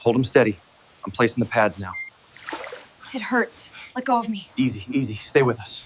Hold him steady. I'm placing the pads now. It hurts. Let go of me. Easy, easy. Stay with us.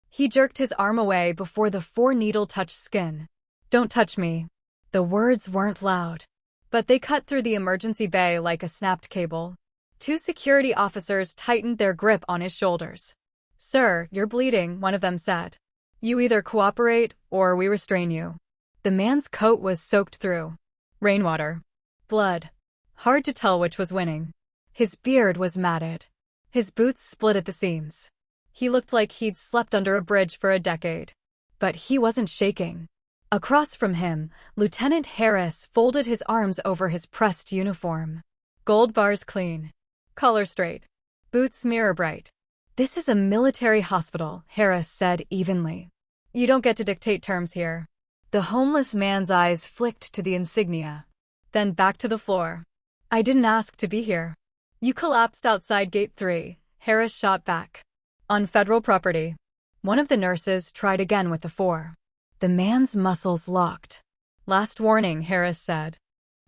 He jerked his arm away before the 4-needle touched skin. "Don't touch me." The words weren't loud, but they cut through the emergency bay like a snapped cable. 2 security officers tightened their grip on his shoulders. "Sir, you're bleeding," one of them said. "You either cooperate or we restrain you." The man's coat was soaked through. Rainwater. Blood. Hard to tell which was winning. His beard was matted. His boots split at the seams. He looked like he'd slept under a bridge for a decade. But he wasn't shaking. Across from him, Lieutenant Harris folded his arms over his pressed uniform. Gold bars clean. Collar straight. Boots mirror bright. "This is a military hospital," Harris said evenly. "You don't get to dictate terms here." The homeless man's eyes flicked to the insignia, then back to the floor. "I didn't ask to be here." "You collapsed outside Gate 3, Harris shot back. "On federal property." One of the nurses tried again with the 4. The man's muscles locked. "Last warning," Harris said.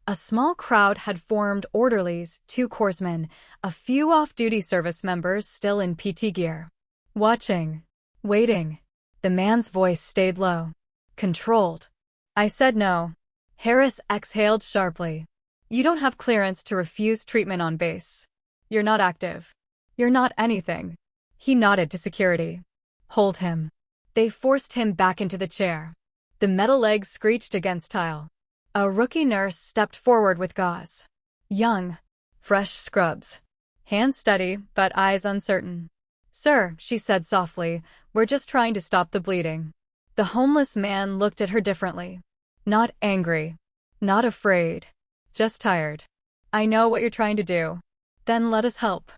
A small crowd had formed: orderlies, 2 corpsmen, a few off-duty service members still in PT gear. Watching. Waiting. The man's voice stayed low. Controlled. "I said no." Harris exhaled sharply. "You don't have clearance to refuse treatment on base. You're not active. You're not anything." He nodded to security. "Hold him." They forced him back into the chair. The metal legs screeched against tile. A rookie nurse stepped forward with gauze. Young. Fresh scrubs. Hands steady, but eyes uncertain. "Sir," she said softly, "we're just trying to stop the bleeding." The homeless man looked at her differently. Not angry. Not afraid. Just tired. "I know what you're trying to do. Then let us help."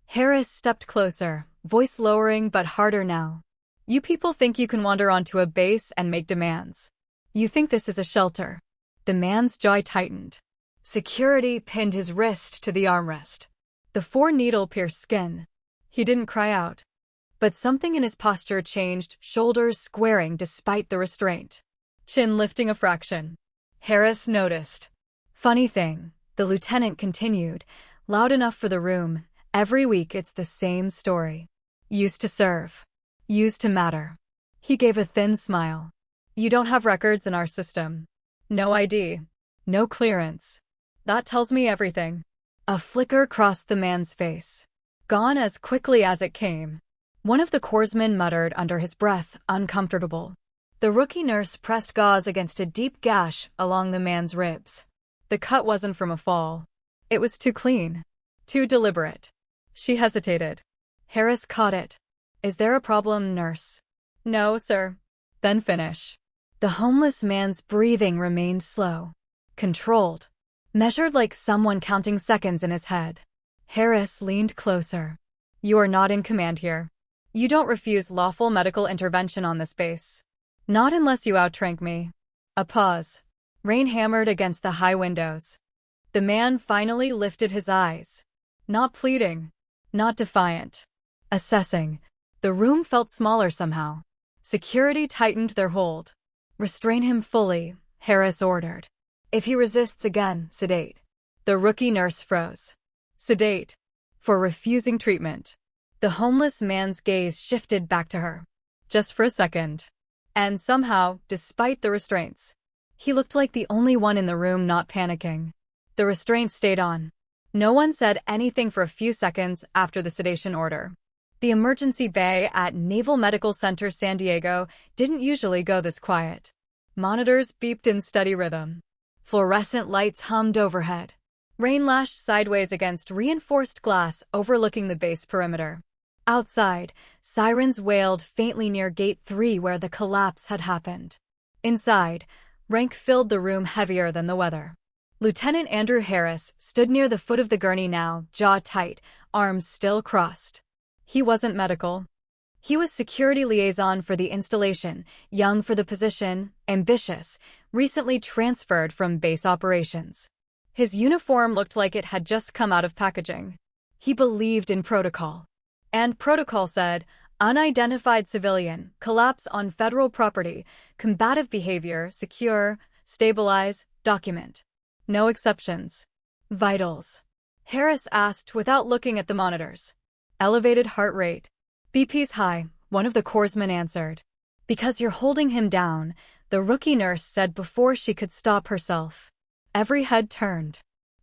Harris stepped closer, voice lowering but harder now. "You people think you can wander onto a base and make demands. You think this is a shelter." The man's jaw tightened. Security pinned his wrist to the armrest. The 4-needle pierced skin. He didn't cry out. But something in his posture changed, shoulders squaring despite the restraint. Chin lifting a fraction. Harris noticed. "Funny thing," the lieutenant continued, loud enough for the room, "every week it's the same story. Used to serve. Used to matter." He gave a thin smile. "You don't have records in our system. No ID. No clearance. That tells me everything." A flicker crossed the man's face. Gone as quickly as it came. One of the corpsmen muttered under his breath, uncomfortable. The rookie nurse pressed gauze against a deep gash along the man's ribs. The cut wasn't from a fall. It was too clean. Too deliberate. She hesitated. Harris caught it. "Is there a problem, nurse?" "No, sir." "Then finish." The homeless man's breathing remained slow. Controlled. Measured like someone counting seconds in his head. Harris leaned closer. "You are not in command here. You don't refuse lawful medical intervention on this base. Not unless you outtrank me." A pause. Rain hammered against the high windows. The man finally lifted his eyes. Not pleading. Not defiant. Assessing. The room felt smaller somehow. Security tightened their hold. "Restrain him fully," Harris ordered. "If he resists again, sedate." The rookie nurse froze. Sedate. For refusing treatment. The homeless man's gaze shifted back to her. Just for a second. And somehow, despite the restraints, he looked like the only one in the room not panicking. The restraints stayed on. No one said anything for a few seconds after the sedation order. The emergency bay at Naval Medical Center San Diego didn't usually go this quiet. Monitors beeped in steady rhythm. Fluorescent lights hummed overhead. Rain lashed sideways against reinforced glass overlooking the base perimeter. Outside, sirens wailed faintly near Gate 3 where the collapse had happened. Inside, rank filled the room heavier than the weather. Lieutenant Andrew Harris stood near the foot of the gurney now, jaw tight, arms still crossed. He wasn't medical. He was security liaison for the installation, young for the position, ambitious, recently transferred from base operations. His uniform looked like it had just come out of packaging. He believed in protocol. And protocol said, unidentified civilian, collapse on federal property, combative behavior, secure, stabilize, document. No exceptions. Vitals. Harris asked without looking at the monitors. Elevated heart rate. BP's high, one of the corpsmen answered. Because you're holding him down, the rookie nurse said before she could stop herself. Every head turned.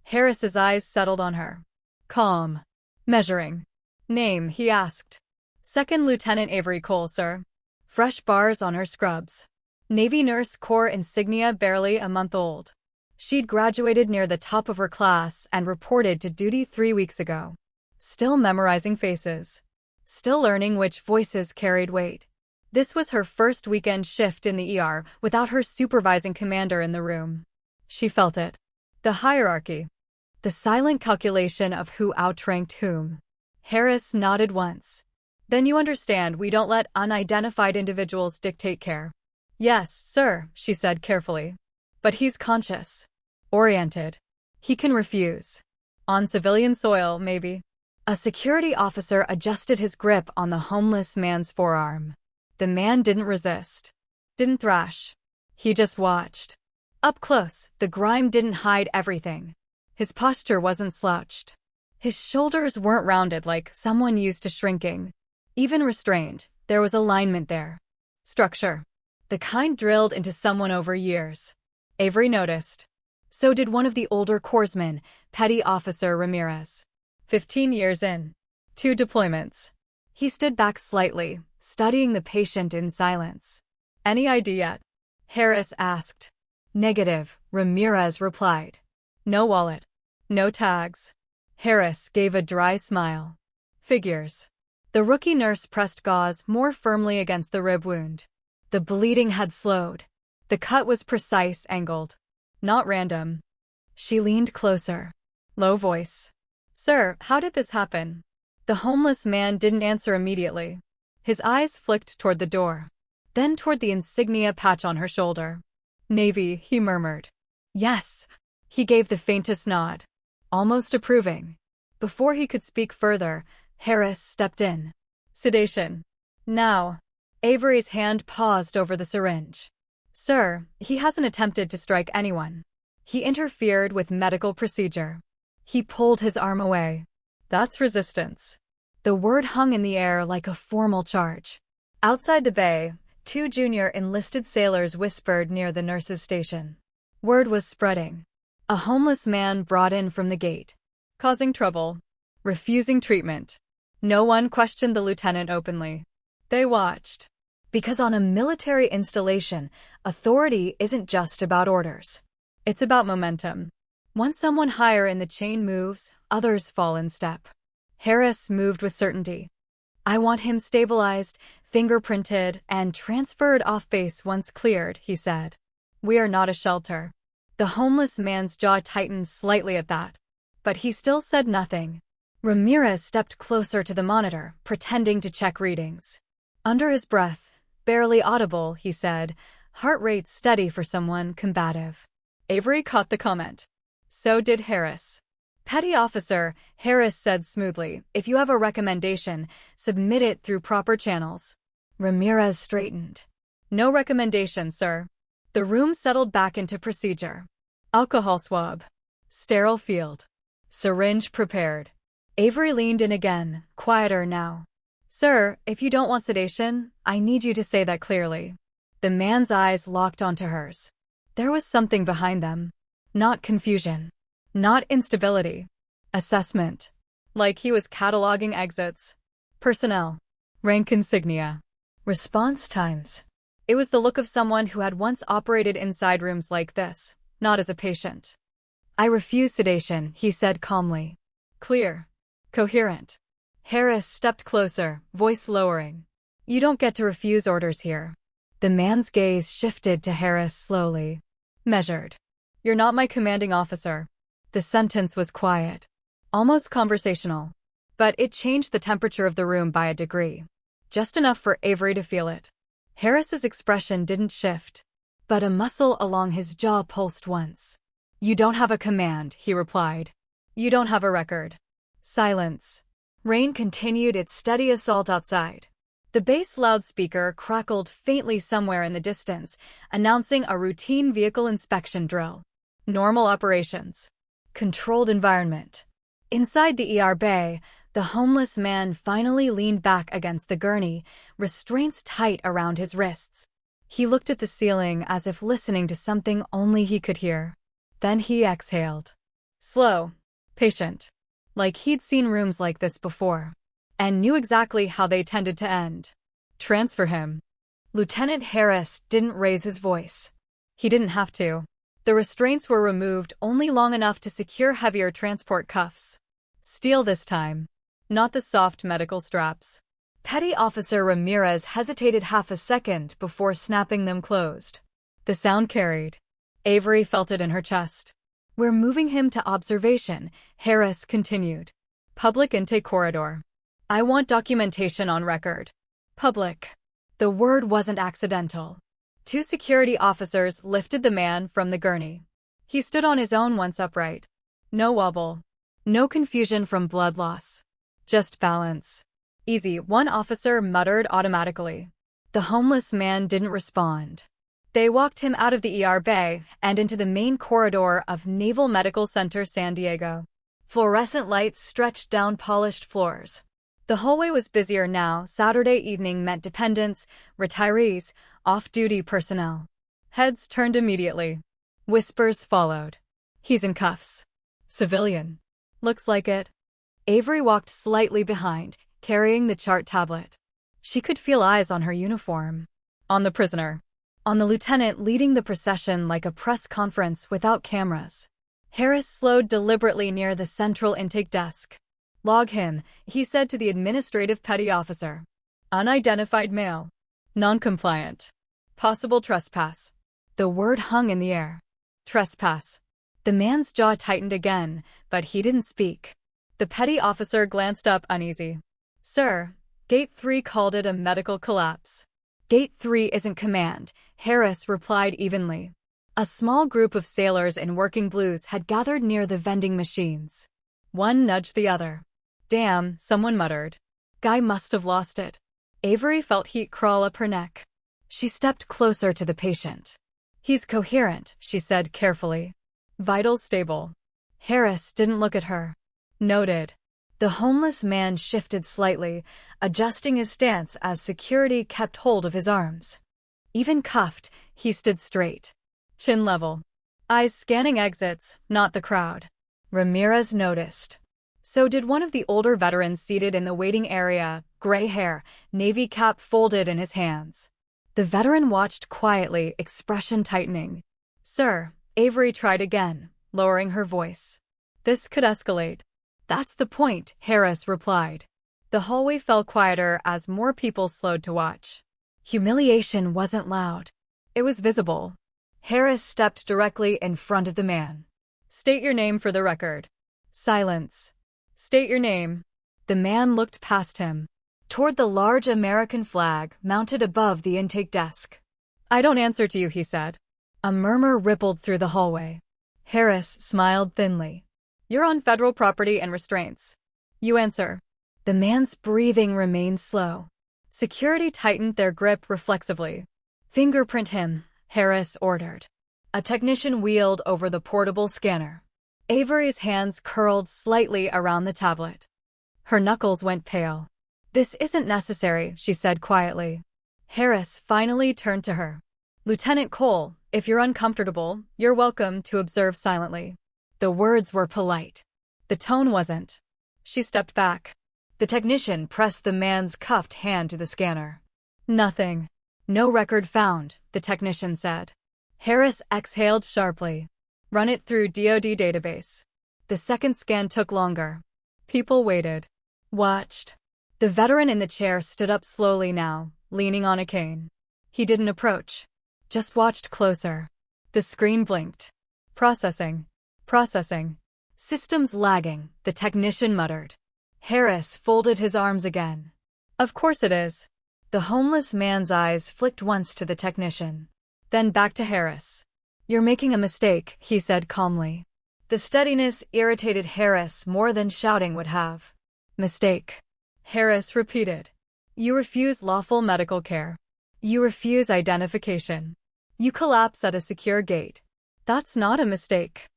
Harris's eyes settled on her. Calm. Measuring. Name, he asked. Second Lieutenant Avery Cole, sir. Fresh bars on her scrubs. Navy Nurse Corps insignia barely a month old. She'd graduated near the top of her class and reported to duty 3 weeks ago. Still memorizing faces. Still learning which voices carried weight. This was her first weekend shift in the ER without her supervising commander in the room. She felt it. The hierarchy. The silent calculation of who outranked whom. Harris nodded once. Then you understand we don't let unidentified individuals dictate care. Yes, sir, she said carefully. But he's conscious. Oriented. He can refuse. On civilian soil, maybe. A security officer adjusted his grip on the homeless man's forearm. The man didn't resist. Didn't thrash. He just watched. Up close, the grime didn't hide everything. His posture wasn't slouched. His shoulders weren't rounded like someone used to shrinking. Even restrained, there was alignment there. Structure. The kind drilled into someone over years. Avery noticed. So did one of the older corpsmen, Petty Officer Ramirez. 15 years in. 2 deployments. He stood back slightly, studying the patient in silence. Any ID yet? Harris asked. Negative, Ramirez replied. No wallet. No tags. Harris gave a dry smile. Figures. The rookie nurse pressed gauze more firmly against the rib wound. The bleeding had slowed. The cut was precise, angled. Not random. She leaned closer. Low voice. Sir, how did this happen? The homeless man didn't answer immediately. His eyes flicked toward the door. Then toward the insignia patch on her shoulder. Navy, he murmured. Yes. He gave the faintest nod. Almost approving. Before he could speak further, Harris stepped in. Sedation. Now. Avery's hand paused over the syringe. Sir, he hasn't attempted to strike anyone. He interfered with medical procedure. He pulled his arm away. That's resistance. The word hung in the air like a formal charge. Outside the bay, 2 junior enlisted sailors whispered near the nurse's station. Word was spreading. A homeless man brought in from the gate. Causing trouble. Refusing treatment. No one questioned the lieutenant openly. They watched. Because on a military installation, authority isn't just about orders. It's about momentum. Once someone higher in the chain moves, others fall in step. Harris moved with certainty. I want him stabilized, fingerprinted, and transferred off base once cleared, he said. We are not a shelter. The homeless man's jaw tightened slightly at that. But he still said nothing. Ramirez stepped closer to the monitor, pretending to check readings. Under his breath, barely audible, he said, heart rate steady for someone combative. Avery caught the comment. So did Harris. Petty Officer, Harris said smoothly, if you have a recommendation, submit it through proper channels. Ramirez straightened. No recommendation, sir. The room settled back into procedure. Alcohol swab. Sterile field. Syringe prepared. Avery leaned in again, quieter now. Sir, if you don't want sedation, I need you to say that clearly. The man's eyes locked onto hers. There was something behind them. Not confusion. Not instability. Assessment. Like he was cataloging exits. Personnel. Rank insignia. Response times. It was the look of someone who had once operated inside rooms like this, not as a patient. I refuse sedation, he said calmly. Clear. Coherent. Harris stepped closer, voice lowering. You don't get to refuse orders here. The man's gaze shifted to Harris slowly. Measured. You're not my commanding officer. The sentence was quiet. Almost conversational. But it changed the temperature of the room by a degree. Just enough for Avery to feel it. Harris's expression didn't shift. But a muscle along his jaw pulsed once. You don't have a command, he replied. You don't have a record. Silence. Rain continued its steady assault outside. The base loudspeaker crackled faintly somewhere in the distance, announcing a routine vehicle inspection drill. Normal operations. Controlled environment. Inside the ER bay, the homeless man finally leaned back against the gurney, restraints tight around his wrists. He looked at the ceiling as if listening to something only he could hear. Then he exhaled. Slow. Patient. Like he'd seen rooms like this before. And knew exactly how they tended to end. Transfer him. Lieutenant Harris didn't raise his voice. He didn't have to. The restraints were removed only long enough to secure heavier transport cuffs. Steel this time. Not the soft medical straps. Petty Officer Ramirez hesitated half a second before snapping them closed. The sound carried. Avery felt it in her chest. We're moving him to observation, Harris continued. Public intake corridor. I want documentation on record. Public. The word wasn't accidental. 2 security officers lifted the man from the gurney. He stood on his own once upright. No wobble. No confusion from blood loss. Just balance. Easy, one officer muttered automatically. The homeless man didn't respond. They walked him out of the ER bay and into the main corridor of Naval Medical Center San Diego. Fluorescent lights stretched down polished floors. The hallway was busier now. Saturday evening meant dependents, retirees, off-duty personnel. Heads turned immediately. Whispers followed. He's in cuffs. Civilian. Looks like it. Avery walked slightly behind, carrying the chart tablet. She could feel eyes on her uniform. On the prisoner. On the lieutenant leading the procession like a press conference without cameras. Harris slowed deliberately near the central intake desk. Log him, he said to the administrative petty officer. Unidentified male. Non-compliant. Possible trespass. The word hung in the air. Trespass. The man's jaw tightened again, but he didn't speak. The petty officer glanced up uneasy. Sir, Gate 3 called it a medical collapse. Gate 3 isn't command, Harris replied evenly. A small group of sailors in working blues had gathered near the vending machines. One nudged the other. Damn, someone muttered. Guy must have lost it. Avery felt heat crawl up her neck. She stepped closer to the patient. He's coherent, she said carefully. Vitals stable. Harris didn't look at her. Noted. The homeless man shifted slightly, adjusting his stance as security kept hold of his arms. Even cuffed, he stood straight. Chin level. Eyes scanning exits, not the crowd. Ramirez noticed. So did one of the older veterans seated in the waiting area, gray hair, navy cap folded in his hands. The veteran watched quietly, expression tightening. Sir, Avery tried again, lowering her voice. This could escalate. That's the point, Harris replied. The hallway fell quieter as more people slowed to watch. Humiliation wasn't loud. It was visible. Harris stepped directly in front of the man. State your name for the record. Silence. State your name. The man looked past him, toward the large American flag mounted above the intake desk. I don't answer to you, he said. A murmur rippled through the hallway. Harris smiled thinly. You're on federal property and restraints. You answer. The man's breathing remained slow. Security tightened their grip reflexively. Fingerprint him, Harris ordered. A technician wheeled over the portable scanner. Avery's hands curled slightly around the tablet. Her knuckles went pale. This isn't necessary, she said quietly. Harris finally turned to her. Lieutenant Cole, if you're uncomfortable, you're welcome to observe silently. The words were polite. The tone wasn't. She stepped back. The technician pressed the man's cuffed hand to the scanner. Nothing. No record found, the technician said. Harris exhaled sharply. Run it through DoD database. The second scan took longer. People waited. Watched. The veteran in the chair stood up slowly now, leaning on a cane. He didn't approach. Just watched closer. The screen blinked. Processing. Processing. Systems lagging, the technician muttered. Harris folded his arms again. Of course it is. The homeless man's eyes flicked once to the technician. Then back to Harris. You're making a mistake, he said calmly. The steadiness irritated Harris more than shouting would have. Mistake. Harris repeated. You refuse lawful medical care. You refuse identification. You collapse at a secure gate. That's not a mistake.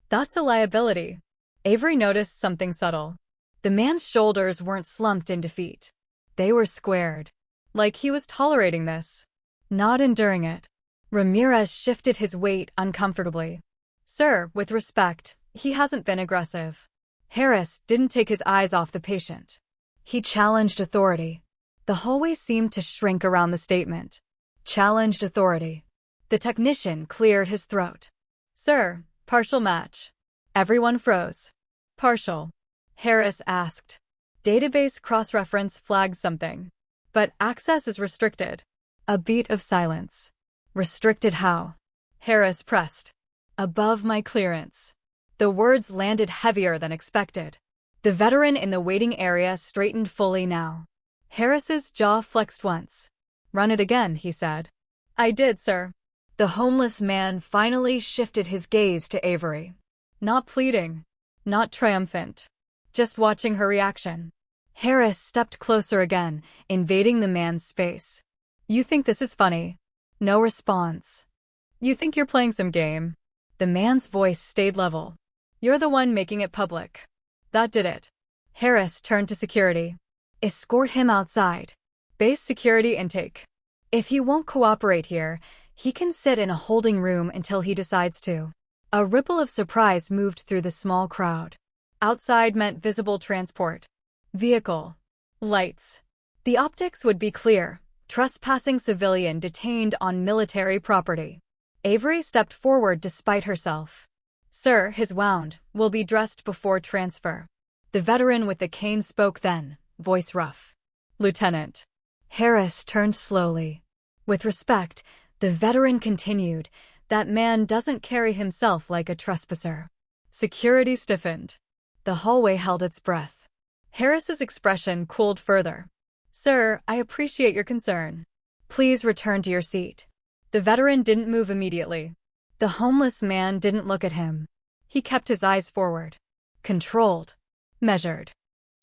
That's a liability. Avery noticed something subtle. The man's shoulders weren't slumped in defeat. They were squared. Like he was tolerating this, not enduring it. Ramirez shifted his weight uncomfortably. Sir, with respect, he hasn't been aggressive. Harris didn't take his eyes off the patient. He challenged authority. The hallway seemed to shrink around the statement. Challenged authority. The technician cleared his throat. Sir, partial match. Everyone froze. Partial. Harris asked. Database cross-reference flagged something. But access is restricted. A beat of silence. Restricted how? Harris pressed. Above my clearance. The words landed heavier than expected. The veteran in the waiting area straightened fully now. Harris's jaw flexed once. Run it again, he said. I did, sir. The homeless man finally shifted his gaze to Avery. Not pleading. Not triumphant. Just watching her reaction. Harris stepped closer again, invading the man's space. You think this is funny? No response. You think you're playing some game? The man's voice stayed level. You're the one making it public. That did it. Harris turned to security. Escort him outside. Base security intake. If he won't cooperate here, he can sit in a holding room until he decides to. A ripple of surprise moved through the small crowd. Outside meant visible transport. Vehicle. Lights. The optics would be clear. Trespassing civilian detained on military property. Avery stepped forward despite herself. Sir, his wound will be dressed before transfer. The veteran with the cane spoke then, voice rough. Lieutenant. Harris turned slowly. With respect, the veteran continued, that man doesn't carry himself like a trespasser. Security stiffened. The hallway held its breath. Harris's expression cooled further. Sir, I appreciate your concern. Please return to your seat. The veteran didn't move immediately. The homeless man didn't look at him. He kept his eyes forward. Controlled. Measured.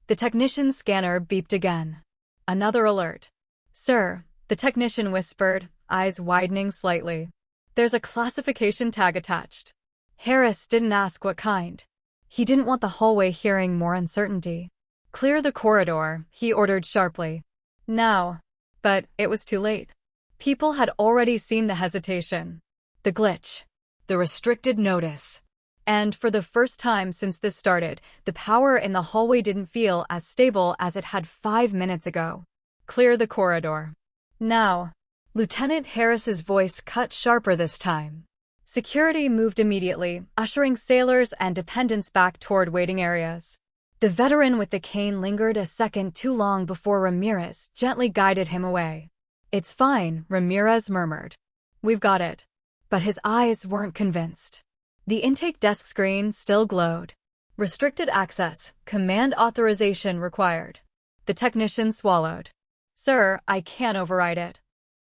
The technician's scanner beeped again. Another alert. Sir, the technician whispered, eyes widening slightly. There's a classification tag attached. Harris didn't ask what kind. He didn't want the hallway hearing more uncertainty. Clear the corridor, he ordered sharply. Now. But it was too late. People had already seen the hesitation. The glitch. The restricted notice. And for the first time since this started, the power in the hallway didn't feel as stable as it had 5 minutes ago. Clear the corridor. Now. Lieutenant Harris's voice cut sharper this time. Security moved immediately, ushering sailors and dependents back toward waiting areas. The veteran with the cane lingered a second too long before Ramirez gently guided him away. It's fine, Ramirez murmured. We've got it. But his eyes weren't convinced. The intake desk screen still glowed. Restricted access, command authorization required. The technician swallowed. Sir, I can't override it.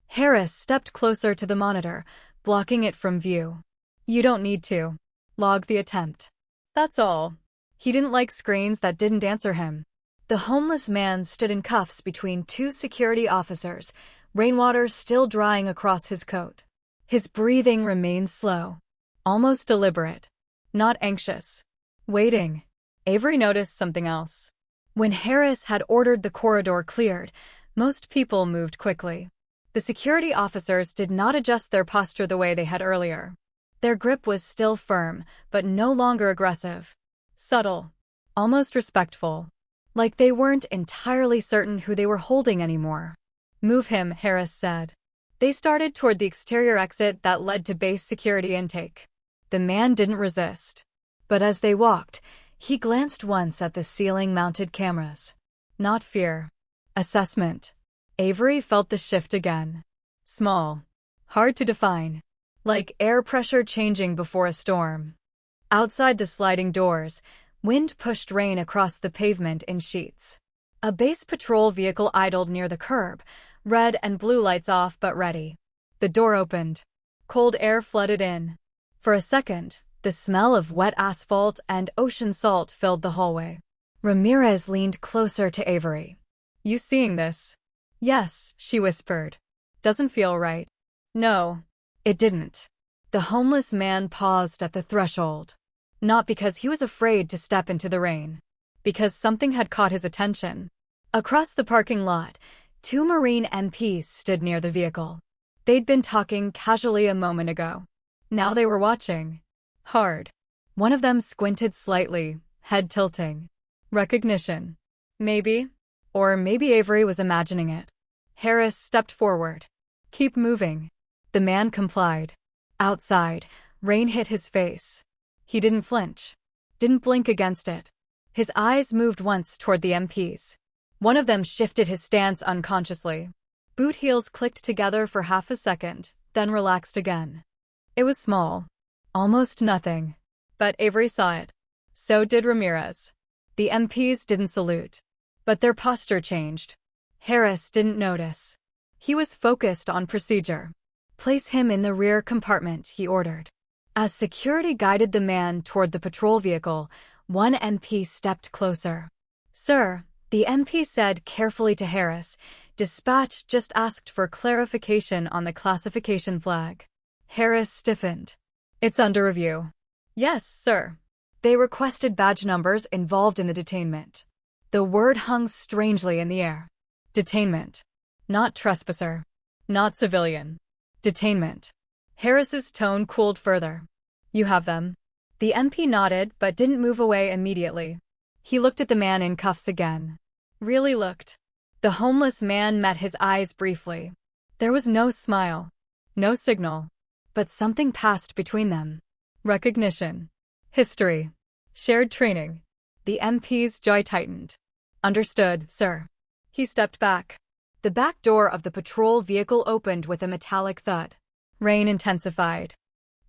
Harris stepped closer to the monitor, blocking it from view. You don't need to. Log the attempt. That's all. He didn't like screens that didn't answer him. The homeless man stood in cuffs between 2 security officers, rainwater still drying across his coat. His breathing remained slow, almost deliberate, not anxious. Waiting. Avery noticed something else. When Harris had ordered the corridor cleared, most people moved quickly. The security officers did not adjust their posture the way they had earlier. Their grip was still firm, but no longer aggressive. Subtle. Almost respectful. Like they weren't entirely certain who they were holding anymore. Move him, Harris said. They started toward the exterior exit that led to base security intake. The man didn't resist. But as they walked, he glanced once at the ceiling-mounted cameras. Not fear. Assessment. Avery felt the shift again. Small. Hard to define. Like air pressure changing before a storm. Outside the sliding doors, wind pushed rain across the pavement in sheets. A base patrol vehicle idled near the curb, red and blue lights off but ready. The door opened. Cold air flooded in. For a second, the smell of wet asphalt and ocean salt filled the hallway. Ramirez leaned closer to Avery. You seeing this? Yes, she whispered. Doesn't feel right. No, it didn't. The homeless man paused at the threshold. Not because he was afraid to step into the rain. Because something had caught his attention. Across the parking lot, 2 Marine MPs stood near the vehicle. They'd been talking casually a moment ago. Now they were watching. Hard. One of them squinted slightly, head tilting. Recognition. Maybe. Or maybe Avery was imagining it. Harris stepped forward. Keep moving. The man complied. Outside, rain hit his face. He didn't flinch. Didn't blink against it. His eyes moved once toward the MPs. One of them shifted his stance unconsciously. Boot heels clicked together for half a second, then relaxed again. It was small. Almost nothing. But Avery saw it. So did Ramirez. The MPs didn't salute. But their posture changed. Harris didn't notice. He was focused on procedure. Place him in the rear compartment, he ordered. As security guided the man toward the patrol vehicle, one MP stepped closer. Sir, the MP said carefully to Harris, dispatch just asked for clarification on the classification flag. Harris stiffened. It's under review. Yes, sir. They requested badge numbers involved in the detainment. The word hung strangely in the air. Detainment. Not trespasser. Not civilian. Detainment. Harris's tone cooled further. You have them. The MP nodded but didn't move away immediately. He looked at the man in cuffs again. Really looked. The homeless man met his eyes briefly. There was no smile. No signal. But something passed between them. Recognition. History. Shared training. The MP's jaw tightened. Understood, sir. He stepped back. The back door of the patrol vehicle opened with a metallic thud. Rain intensified.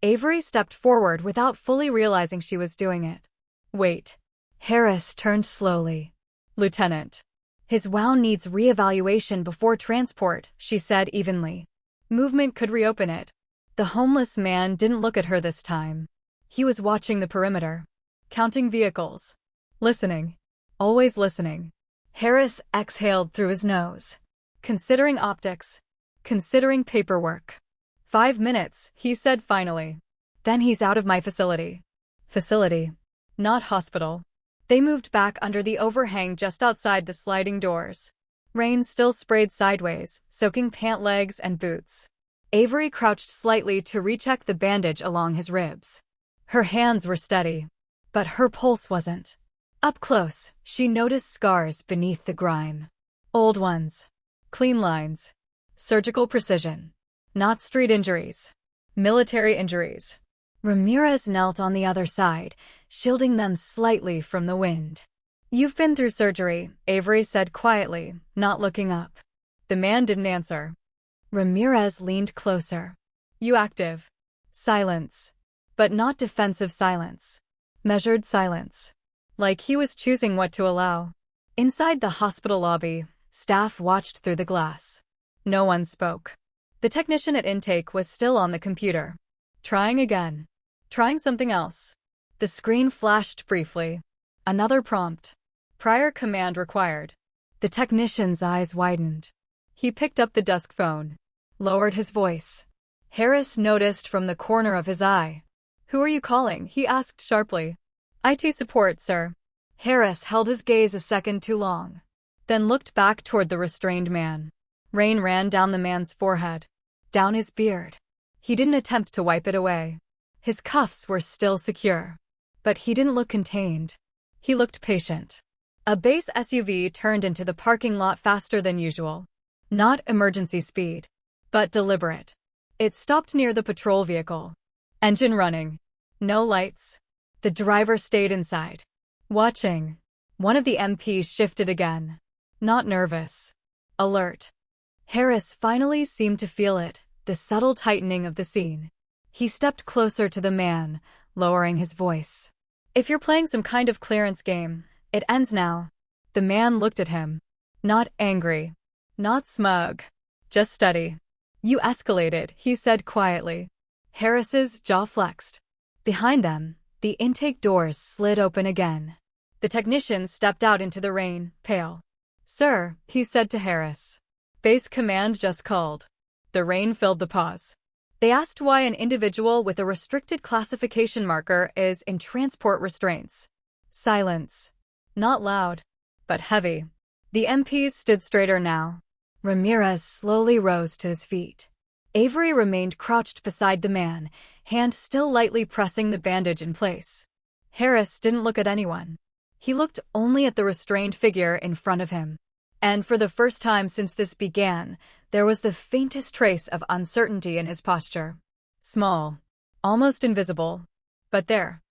Avery stepped forward without fully realizing she was doing it. Wait. Harris turned slowly. Lieutenant. His wound needs reevaluation before transport, she said evenly. Movement could reopen it. The homeless man didn't look at her this time. He was watching the perimeter. Counting vehicles. Listening. Always listening. Harris exhaled through his nose. Considering optics. Considering paperwork. 5 minutes, he said finally. Then he's out of my facility. Facility. Not hospital. They moved back under the overhang just outside the sliding doors. Rain still sprayed sideways, soaking pant legs and boots. Avery crouched slightly to recheck the bandage along his ribs. Her hands were steady. But her pulse wasn't. Up close, she noticed scars beneath the grime. Old ones. Clean lines. Surgical precision. Not street injuries. Military injuries. Ramirez knelt on the other side, shielding them slightly from the wind. You've been through surgery, Avery said quietly, not looking up. The man didn't answer. Ramirez leaned closer. You active. Silence. But not defensive silence. Measured silence. Like he was choosing what to allow. Inside the hospital lobby, staff watched through the glass. No one spoke. The technician at intake was still on the computer. Trying again. Trying something else. The screen flashed briefly. Another prompt. Prior command required. The technician's eyes widened. He picked up the desk phone. Lowered his voice. Harris noticed from the corner of his eye. Who are you calling? He asked sharply. IT support, sir. Harris held his gaze a second too long. Then looked back toward the restrained man. Rain ran down the man's forehead. Down his beard. He didn't attempt to wipe it away. His cuffs were still secure. But he didn't look contained. He looked patient. A base SUV turned into the parking lot faster than usual. Not emergency speed, but deliberate. It stopped near the patrol vehicle. Engine running. No lights. The driver stayed inside. Watching. One of the MPs shifted again. Not nervous. Alert. Harris finally seemed to feel it, the subtle tightening of the scene. He stepped closer to the man, lowering his voice. If you're playing some kind of clearance game, it ends now. The man looked at him. Not angry. Not smug. Just steady. You escalated, he said quietly. Harris's jaw flexed. Behind them, the intake doors slid open again. The technician stepped out into the rain, pale. Sir, he said to Harris. Base command just called. The rain filled the pause. They asked why an individual with a restricted classification marker is in transport restraints. Silence. Not loud, but heavy. The MPs stood straighter now. Ramirez slowly rose to his feet. Avery remained crouched beside the man, hand still lightly pressing the bandage in place. Harris didn't look at anyone. He looked only at the restrained figure in front of him. And for the first time since this began, there was the faintest trace of uncertainty in his posture. Small. Almost invisible. But there.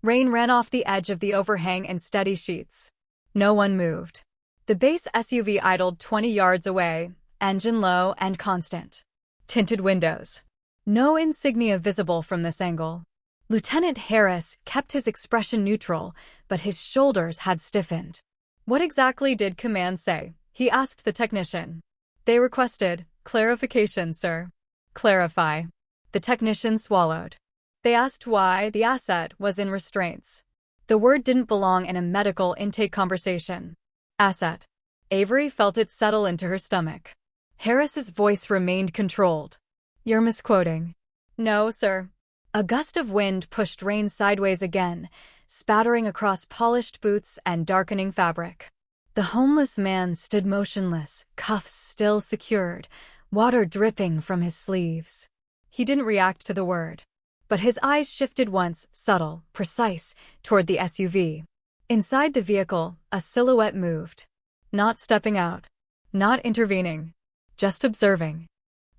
Rain ran off the edge of the overhang in steady sheets. No one moved. The base SUV idled 20 yards away, engine low and constant. Tinted windows. No insignia visible from this angle. Lieutenant Harris kept his expression neutral, but his shoulders had stiffened. "What exactly did command say?" he asked the technician. "They requested clarification, sir." "Clarify." The technician swallowed. "They asked why the asset was in restraints." The word didn't belong in a medical intake conversation. Asset. Avery felt it settle into her stomach. Harris's voice remained controlled. "You're misquoting." "No, sir." A gust of wind pushed Rain sideways again, spattering across polished boots and darkening fabric. The homeless man stood motionless, cuffs still secured, water dripping from his sleeves. He didn't react to the word, but his eyes shifted once, subtle, precise, toward the SUV. Inside the vehicle, a silhouette moved. Not stepping out. Not intervening. Just observing.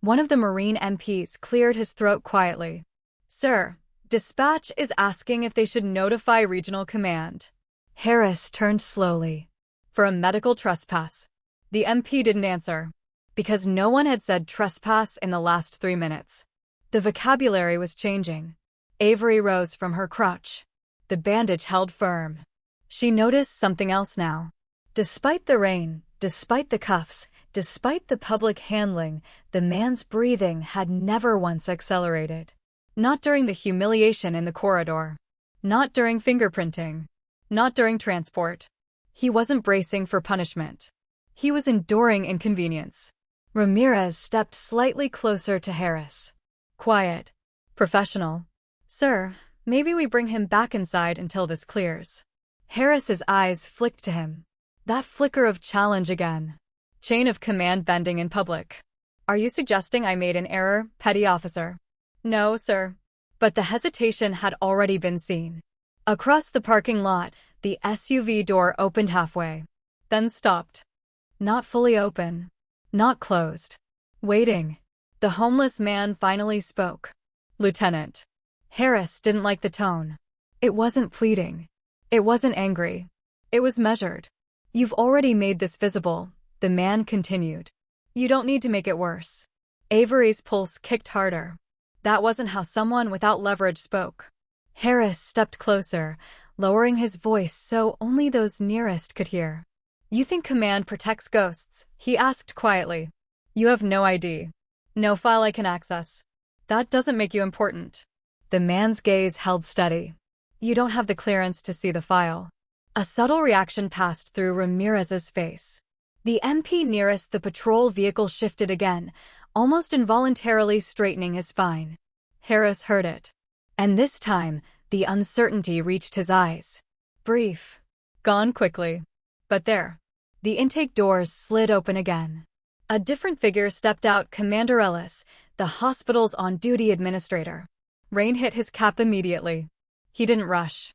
One of the Marine MPs cleared his throat quietly. "Sir, dispatch is asking if they should notify regional command." Harris turned slowly. "For a medical trespass." The MP didn't answer, because no one had said trespass in the last 3 minutes. The vocabulary was changing. Avery rose from her crouch. The bandage held firm. She noticed something else now. Despite the rain, despite the cuffs, despite the public handling, the man's breathing had never once accelerated. Not during the humiliation in the corridor. Not during fingerprinting. Not during transport. He wasn't bracing for punishment. He was enduring inconvenience. Ramirez stepped slightly closer to Harris. Quiet. Professional. "Sir, maybe we bring him back inside until this clears." Harris's eyes flicked to him. That flicker of challenge again. Chain of command bending in public. "Are you suggesting I made an error, petty officer?" "No, sir." But the hesitation had already been seen. Across the parking lot, the SUV door opened halfway. Then stopped. Not fully open. Not closed. Waiting. The homeless man finally spoke. "Lieutenant." Harris didn't like the tone. It wasn't pleading. It wasn't angry. It was measured. "You've already made this visible," the man continued. "You don't need to make it worse." Avery's pulse kicked harder. That wasn't how someone without leverage spoke. Harris stepped closer, lowering his voice so only those nearest could hear. "You think command protects ghosts?" he asked quietly. "You have no ID. No file I can access. That doesn't make you important." The man's gaze held steady. "You don't have the clearance to see the file." A subtle reaction passed through Ramirez's face. The MP nearest the patrol vehicle shifted again, almost involuntarily straightening his spine. Harris heard it. And this time, the uncertainty reached his eyes. Brief. Gone quickly. But there. The intake doors slid open again. A different figure stepped out, Commander Ellis, the hospital's on-duty administrator. Rain hit his cap immediately. He didn't rush.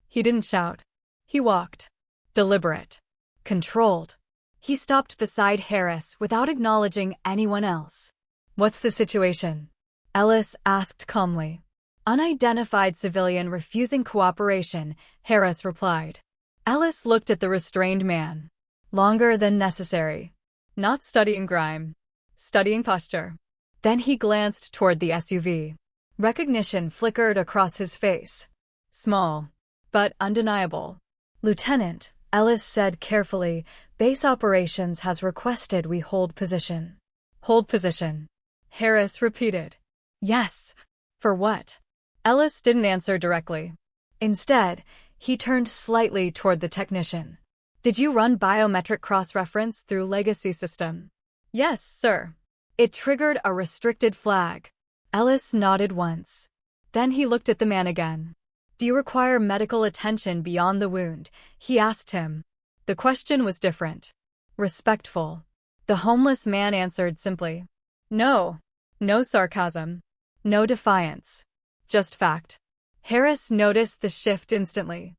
He didn't shout. He walked. Deliberate. Controlled. He stopped beside Harris without acknowledging anyone else. "What's the situation?" Ellis asked calmly. "Unidentified civilian refusing cooperation," Harris replied. Ellis looked at the restrained man. Longer than necessary. Not studying grime. Studying posture. Then he glanced toward the SUV. Recognition flickered across his face. Small. But undeniable. "Lieutenant," Ellis said carefully, "base operations has requested we hold position." "Hold position," Harris repeated. "Yes." "For what?" Ellis didn't answer directly. Instead, he turned slightly toward the technician. "Did you run biometric cross-reference through legacy system?" "Yes, sir." It triggered a restricted flag. Ellis nodded once. Then he looked at the man again. "Do you require medical attention beyond the wound?" he asked him. The question was different. Respectful. The homeless man answered simply. No. No sarcasm. No defiance. Just fact. Harris noticed the shift instantly.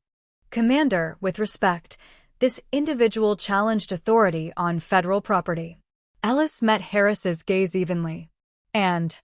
"Commander, with respect, this individual challenged authority on federal property." Ellis met Harris's gaze evenly. And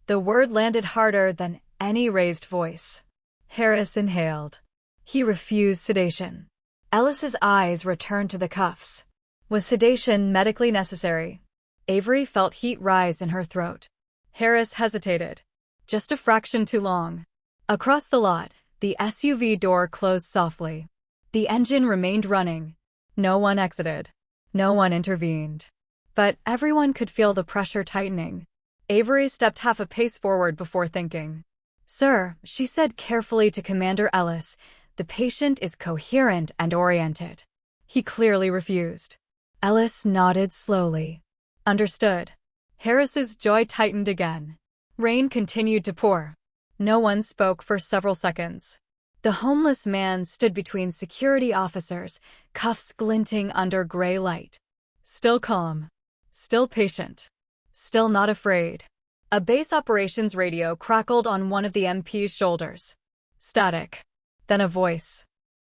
the word landed harder than any raised voice. Harris inhaled. He refused sedation. Ellis's eyes returned to the cuffs. Was sedation medically necessary? Avery felt heat rise in her throat. Harris hesitated. Just a fraction too long. Across the lot, the SUV door closed softly. The engine remained running. No one exited. No one intervened. But everyone could feel the pressure tightening. Avery stepped half a pace forward before thinking. "Sir," she said carefully to Commander Ellis, "the patient is coherent and oriented." He clearly refused. Ellis nodded slowly. Understood. Harris's jaw tightened again. Rain continued to pour. No one spoke for several seconds. The homeless man stood between security officers, cuffs glinting under gray light. Still calm. Still patient. Still not afraid. A base operations radio crackled on one of the MP's shoulders. Static. Then a voice.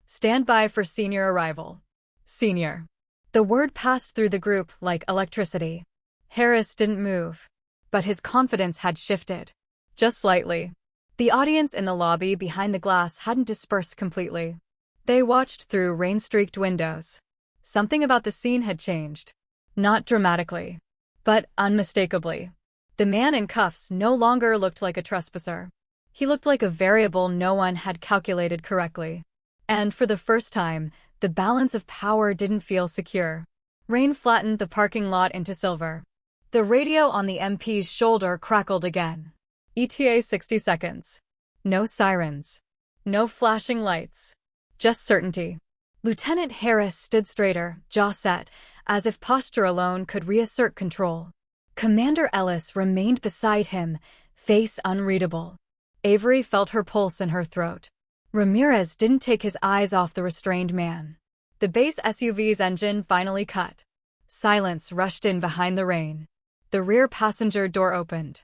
"Stand by for senior arrival." Senior. The word passed through the group like electricity. Harris didn't move. But his confidence had shifted. Just slightly. The audience in the lobby behind the glass hadn't dispersed completely. They watched through rain-streaked windows. Something about the scene had changed. Not dramatically, but unmistakably. The man in cuffs no longer looked like a trespasser. He looked like a variable no one had calculated correctly. And for the first time, the balance of power didn't feel secure. Rain flattened the parking lot into silver. The radio on the MP's shoulder crackled again. ETA 60 seconds. No sirens. No flashing lights. Just certainty. Lieutenant Harris stood straighter, jaw set, as if posture alone could reassert control. Commander Ellis remained beside him, face unreadable. Avery felt her pulse in her throat. Ramirez didn't take his eyes off the restrained man. The base SUV's engine finally cut. Silence rushed in behind the rain. The rear passenger door opened.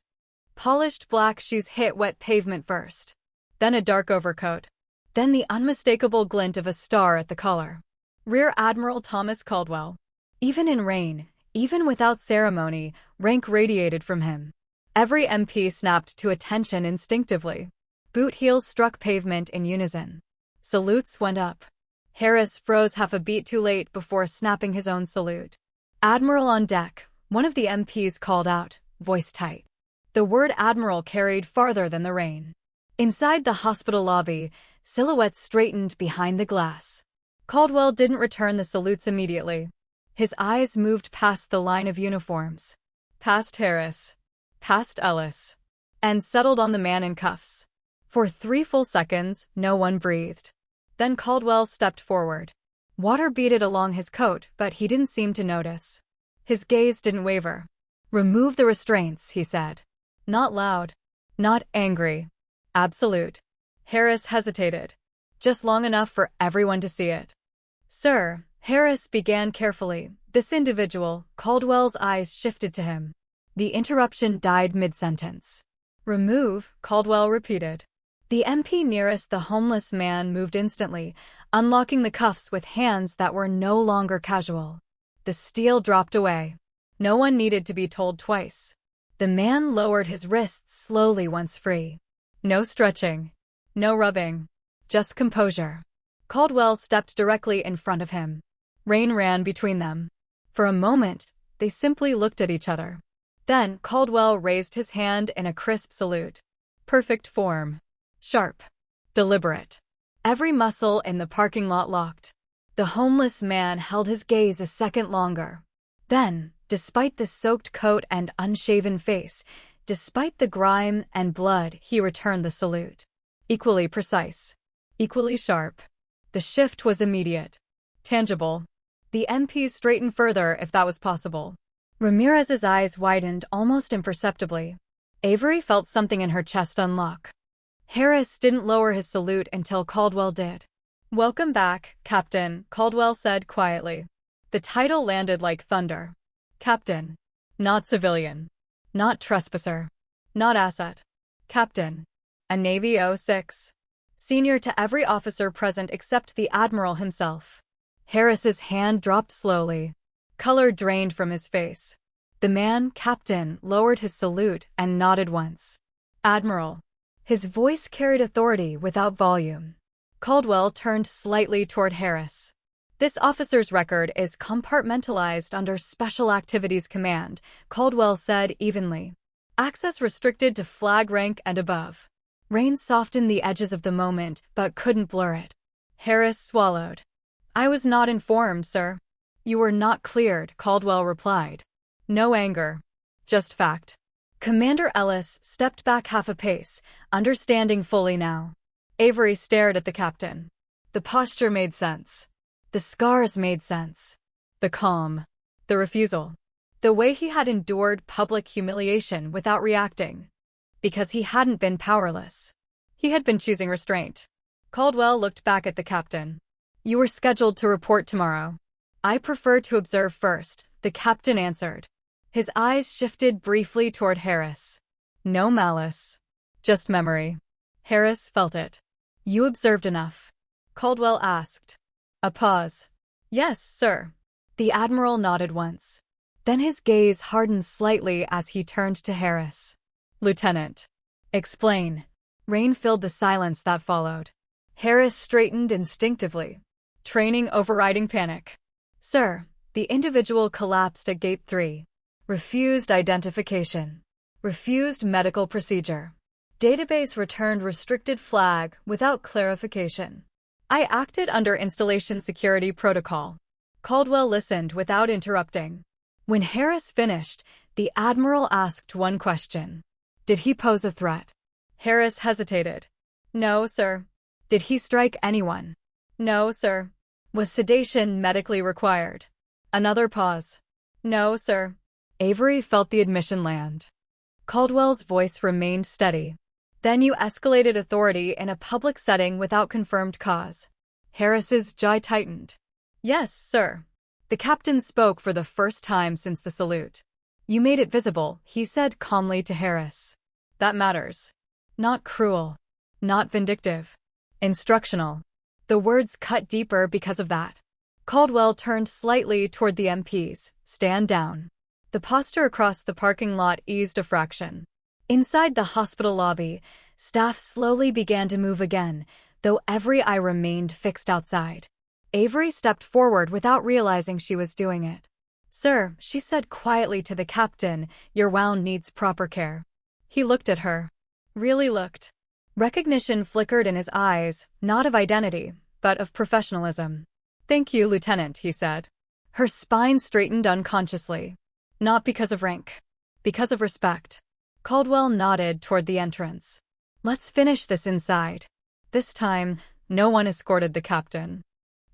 Polished black shoes hit wet pavement first. Then a dark overcoat. Then the unmistakable glint of a star at the collar. Rear Admiral Thomas Caldwell. Even in rain, even without ceremony, rank radiated from him. Every MP snapped to attention instinctively. Boot heels struck pavement in unison. Salutes went up. Harris froze half a beat too late before snapping his own salute. "Admiral on deck," one of the MPs called out, voice tight. The word Admiral carried farther than the rain. Inside the hospital lobby, silhouettes straightened behind the glass. Caldwell didn't return the salutes immediately. His eyes moved past the line of uniforms. Past Harris. Past Ellis. And settled on the man in cuffs. For 3 full seconds, no one breathed. Then Caldwell stepped forward. Water beaded along his coat, but he didn't seem to notice. His gaze didn't waver. "Remove the restraints," he said. Not loud. Not angry. Absolute. Harris hesitated. Just long enough for everyone to see it. "Sir," Harris began carefully. This individual, Caldwell's eyes shifted to him. The interruption died mid-sentence. "Remove," Caldwell repeated. The MP nearest the homeless man moved instantly, unlocking the cuffs with hands that were no longer casual. The steel dropped away. No one needed to be told twice. The man lowered his wrists slowly once free. No stretching. No rubbing. Just composure. Caldwell stepped directly in front of him. Rain ran between them. For a moment, they simply looked at each other. Then Caldwell raised his hand in a crisp salute. Perfect form. Sharp. Deliberate. Every muscle in the parking lot locked. The homeless man held his gaze a second longer. Then, despite the soaked coat and unshaven face, despite the grime and blood, he returned the salute. Equally precise. Equally sharp. The shift was immediate. Tangible. The MPs straightened further if that was possible. Ramirez's eyes widened almost imperceptibly. Avery felt something in her chest unlock. Harris didn't lower his salute until Caldwell did. "Welcome back, Captain," Caldwell said quietly. The title landed like thunder. Captain. Not civilian. Not trespasser. Not asset. Captain. A Navy 06. Senior to every officer present except the Admiral himself. Harris's hand dropped slowly. Color drained from his face. The man, Captain, lowered his salute and nodded once. "Admiral." His voice carried authority without volume. Caldwell turned slightly toward Harris. "This officer's record is compartmentalized under Special Activities Command," Caldwell said evenly. "Access restricted to flag rank and above." Rain softened the edges of the moment, but couldn't blur it. Harris swallowed. "I was not informed, sir." "You were not cleared," Caldwell replied. No anger. Just fact. Commander Ellis stepped back half a pace, understanding fully now. Avery stared at the captain. The posture made sense. The scars made sense. The calm. The refusal. The way he had endured public humiliation without reacting. Because he hadn't been powerless. He had been choosing restraint. Caldwell looked back at the captain. "You were scheduled to report tomorrow." "I prefer to observe first," the captain answered. His eyes shifted briefly toward Harris. No malice. Just memory. Harris felt it. "You observed enough?" Caldwell asked. A pause. "Yes, sir." The Admiral nodded once. Then his gaze hardened slightly as he turned to Harris. "Lieutenant." "Explain." Rain filled the silence that followed. Harris straightened instinctively. "Training overriding panic." "Sir." The individual collapsed at Gate 3. "Refused identification. Refused medical procedure. Database returned restricted flag without clarification. I acted under installation security protocol." Caldwell listened without interrupting. When Harris finished, the Admiral asked one question. "Did he pose a threat?" Harris hesitated. "No, sir." "Did he strike anyone?" "No, sir." "Was sedation medically required?" Another pause. "No, sir." Avery felt the admission land. Caldwell's voice remained steady. "Then you escalated authority in a public setting without confirmed cause." Harris's jaw tightened. "Yes, sir." The captain spoke for the first time since the salute. "You made it visible," he said calmly to Harris. "That matters." "Not cruel. Not vindictive. Instructional." The words cut deeper because of that. Caldwell turned slightly toward the MPs. "Stand down." The posture across the parking lot eased a fraction. Inside the hospital lobby, staff slowly began to move again, though every eye remained fixed outside. Avery stepped forward without realizing she was doing it. "Sir," she said quietly to the captain, "your wound needs proper care." He looked at her. Really looked. Recognition flickered in his eyes, not of identity, but of professionalism. "Thank you, Lieutenant," he said. Her spine straightened unconsciously. Not because of rank. Because of respect. Caldwell nodded toward the entrance. "Let's finish this inside." This time, no one escorted the captain.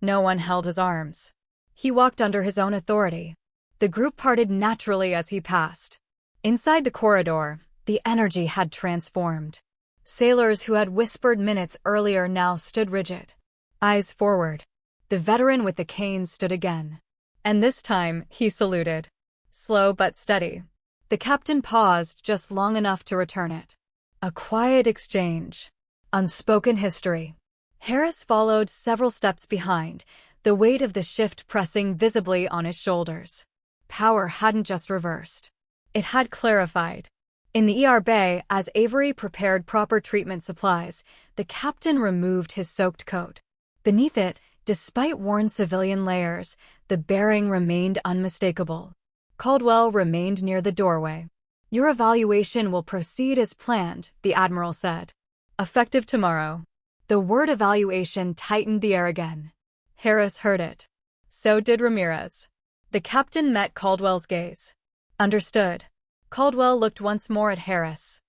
No one held his arms. He walked under his own authority. The group parted naturally as he passed. Inside the corridor, the energy had transformed. Sailors who had whispered minutes earlier now stood rigid. Eyes forward. The veteran with the cane stood again. And this time, he saluted. Slow but steady. The captain paused just long enough to return it. A quiet exchange. Unspoken history. Harris followed several steps behind, the weight of the shift pressing visibly on his shoulders. Power hadn't just reversed. It had clarified. In the ER bay, as Avery prepared proper treatment supplies, the captain removed his soaked coat. Beneath it, despite worn civilian layers, the bearing remained unmistakable. Caldwell remained near the doorway. "Your evaluation will proceed as planned," the Admiral said. "Effective tomorrow." The word evaluation tightened the air again. Harris heard it. So did Ramirez. The captain met Caldwell's gaze. "Understood." Caldwell looked once more at Harris.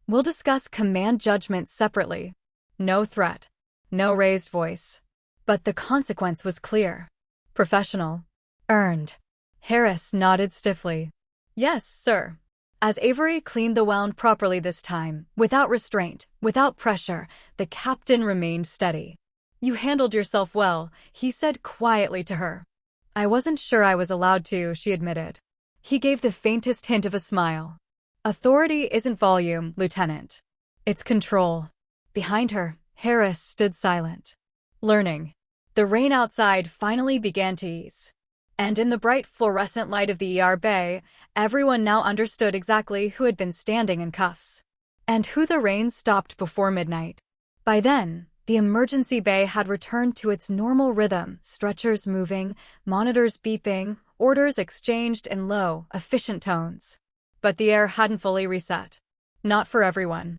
"We'll discuss command judgment separately." No threat. No raised voice. But the consequence was clear. Professional. Earned. Harris nodded stiffly. "Yes, sir." As Avery cleaned the wound properly this time, without restraint, without pressure, the captain remained steady. "You handled yourself well," he said quietly to her. "I wasn't sure I was allowed to," she admitted. He gave the faintest hint of a smile. "Authority isn't volume, Lieutenant. It's control." Behind her, Harris stood silent, learning. The rain outside finally began to ease. And in the bright fluorescent light of the ER bay, everyone now understood exactly who had been standing in cuffs. And who the rain stopped before midnight. By then, the emergency bay had returned to its normal rhythm, stretchers moving, monitors beeping, orders exchanged in low, efficient tones. But the air hadn't fully reset. Not for everyone.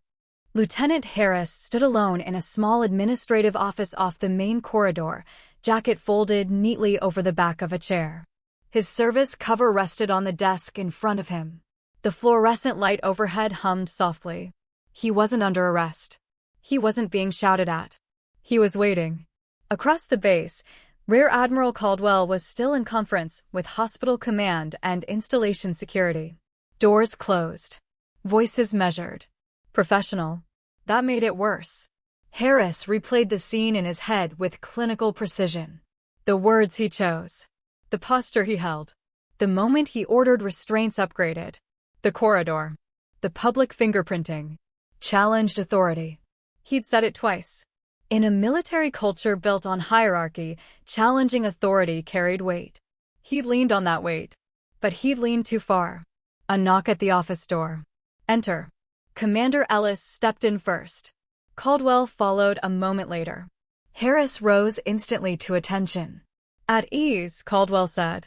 Lieutenant Harris stood alone in a small administrative office off the main corridor, jacket folded neatly over the back of a chair. His service cover rested on the desk in front of him. The fluorescent light overhead hummed softly. He wasn't under arrest. He wasn't being shouted at. He was waiting. Across the base, Rear Admiral Caldwell was still in conference with Hospital Command and Installation Security. Doors closed. Voices measured. Professional. That made it worse. Harris replayed the scene in his head with clinical precision. The words he chose. The posture he held. The moment he ordered restraints upgraded. The corridor. The public fingerprinting. Challenged authority. He'd said it twice. In a military culture built on hierarchy, challenging authority carried weight. He'd leaned on that weight. But he'd leaned too far. A knock at the office door. "Enter." Commander Ellis stepped in first. Caldwell followed a moment later. Harris rose instantly to attention. "At ease," Caldwell said.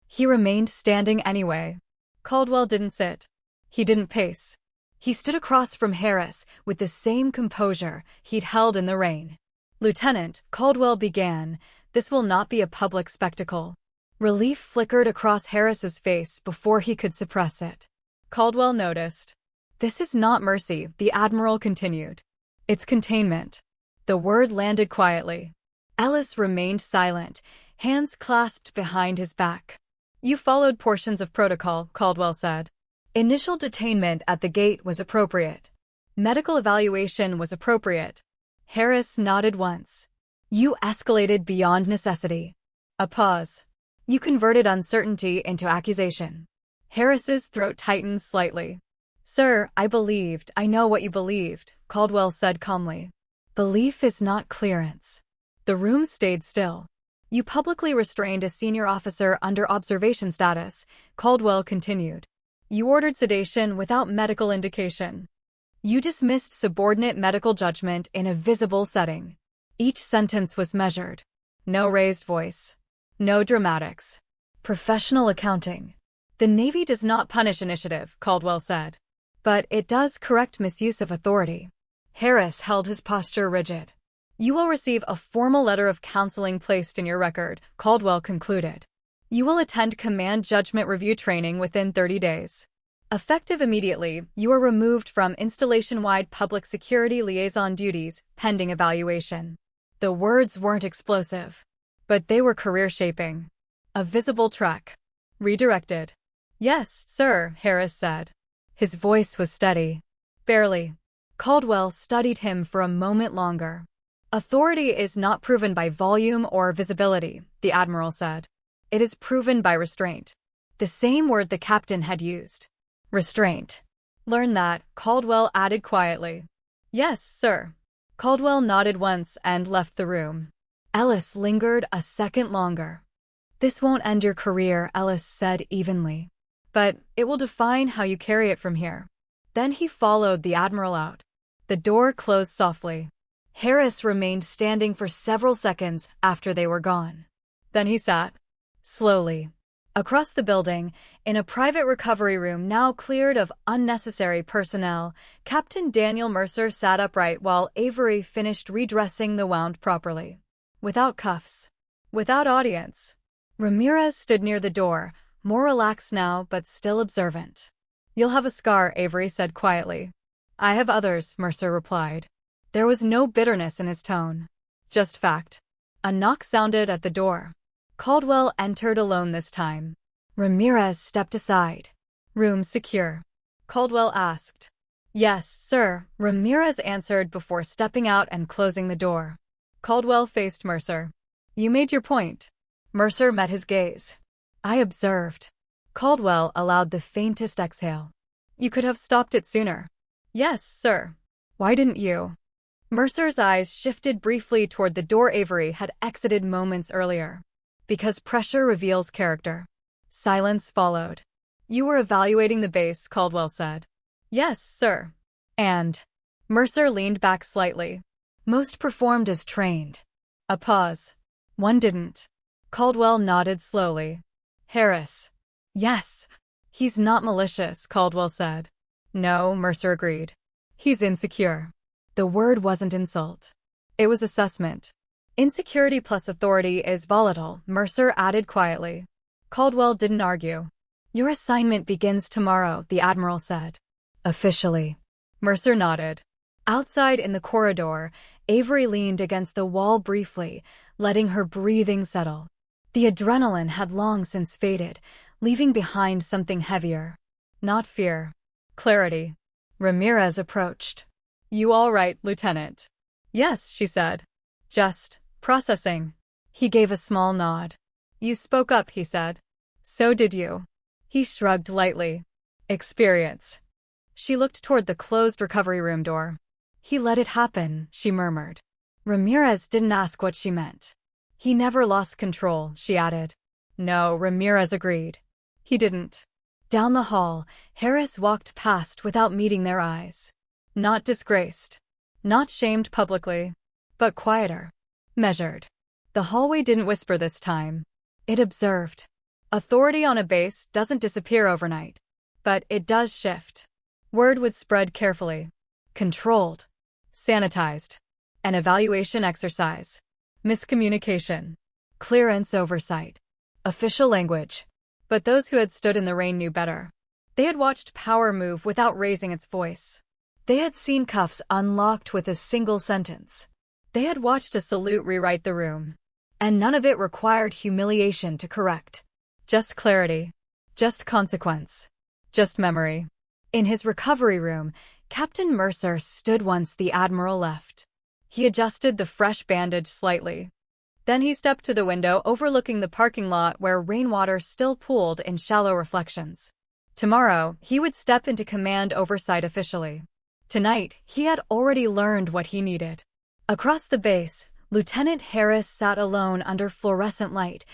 He remained standing anyway. Caldwell didn't sit. He didn't pace. He stood across from Harris with the same composure he'd held in the rain. "Lieutenant," Caldwell began, "this will not be a public spectacle." Relief flickered across Harris's face before he could suppress it. Caldwell noticed. "This is not mercy," the Admiral continued. "It's containment." The word landed quietly. Ellis remained silent, hands clasped behind his back. "You followed portions of protocol," Caldwell said. "Initial detainment at the gate was appropriate. Medical evaluation was appropriate." Harris nodded once. "You escalated beyond necessity." A pause. "You converted uncertainty into accusation." Harris's throat tightened slightly. "Sir, I know what you believed," Caldwell said calmly. "Belief is not clearance." The room stayed still. "You publicly restrained a senior officer under observation status," Caldwell continued. "You ordered sedation without medical indication. You dismissed subordinate medical judgment in a visible setting." Each sentence was measured. No raised voice. No dramatics. Professional accounting. "The Navy does not punish initiative," Caldwell said. "But it does correct misuse of authority." Harris held his posture rigid. "You will receive a formal letter of counseling placed in your record," Caldwell concluded. "You will attend command judgment review training within 30 days. Effective immediately, you are removed from installation-wide public security liaison duties, pending evaluation." The words weren't explosive, but they were career-shaping. A visible track. Redirected. "Yes, sir," Harris said. His voice was steady. "Barely." Caldwell studied him for a moment longer. "Authority is not proven by volume or visibility," the Admiral said. "It is proven by restraint." The same word the captain had used. Restraint. "Learn that," Caldwell added quietly. "Yes, sir." Caldwell nodded once and left the room. Ellis lingered a second longer. "This won't end your career," Ellis said evenly. "But it will define how you carry it from here." Then he followed the Admiral out. The door closed softly. Harris remained standing for several seconds after they were gone. Then he sat. Slowly. Across the building, in a private recovery room now cleared of unnecessary personnel, Captain Daniel Mercer sat upright while Avery finished redressing the wound properly. Without cuffs. Without audience. Ramirez stood near the door, more relaxed now but still observant. "You'll have a scar," Avery said quietly. "I have others," Mercer replied. There was no bitterness in his tone. Just fact. A knock sounded at the door. Caldwell entered alone this time. Ramirez stepped aside. "Room secure." Caldwell asked. Yes, sir, Ramirez answered before stepping out and closing the door. Caldwell faced Mercer. You made your point. Mercer met his gaze. I observed. Caldwell allowed the faintest exhale. You could have stopped it sooner. Yes, sir. Why didn't you? Mercer's eyes shifted briefly toward the door Avery had exited moments earlier. Because pressure reveals character. Silence followed. You were evaluating the base, Caldwell said. Yes, sir. And? Mercer leaned back slightly. Most performed as trained. A pause. One didn't. Caldwell nodded slowly. Harris. Yes. He's not malicious, Caldwell said. No, Mercer agreed. He's insecure. The word wasn't insult. It was assessment. Insecurity plus authority is volatile, Mercer added quietly. Caldwell didn't argue. Your assignment begins tomorrow, the Admiral said. Officially. Mercer nodded. Outside in the corridor, Avery leaned against the wall briefly, letting her breathing settle. The adrenaline had long since faded, leaving behind something heavier. Not fear. Clarity. Ramirez approached. You all right, Lieutenant? Yes, she said. Just processing. He gave a small nod. You spoke up, he said. So did you. He shrugged lightly. Experience. She looked toward the closed recovery room door. He let it happen, she murmured. Ramirez didn't ask what she meant. He never lost control, she added. No, Ramirez agreed. He didn't. Down the hall, Harris walked past without meeting their eyes. Not disgraced. Not shamed publicly. But quieter. Measured. The hallway didn't whisper this time. It observed. Authority on a base doesn't disappear overnight. But it does shift. Word would spread carefully. Controlled. Sanitized. An evaluation exercise. Miscommunication. Clearance oversight. Official language. But those who had stood in the rain knew better. They had watched power move without raising its voice. They had seen cuffs unlocked with a single sentence. They had watched a salute rewrite the room. And none of it required humiliation to correct. Just clarity. Just consequence. Just memory. In his recovery room, Captain Mercer stood once the Admiral left. He adjusted the fresh bandage slightly. Then he stepped to the window overlooking the parking lot where rainwater still pooled in shallow reflections. Tomorrow, he would step into command oversight officially. Tonight, he had already learned what he needed. Across the base, Lieutenant Harris sat alone under fluorescent light,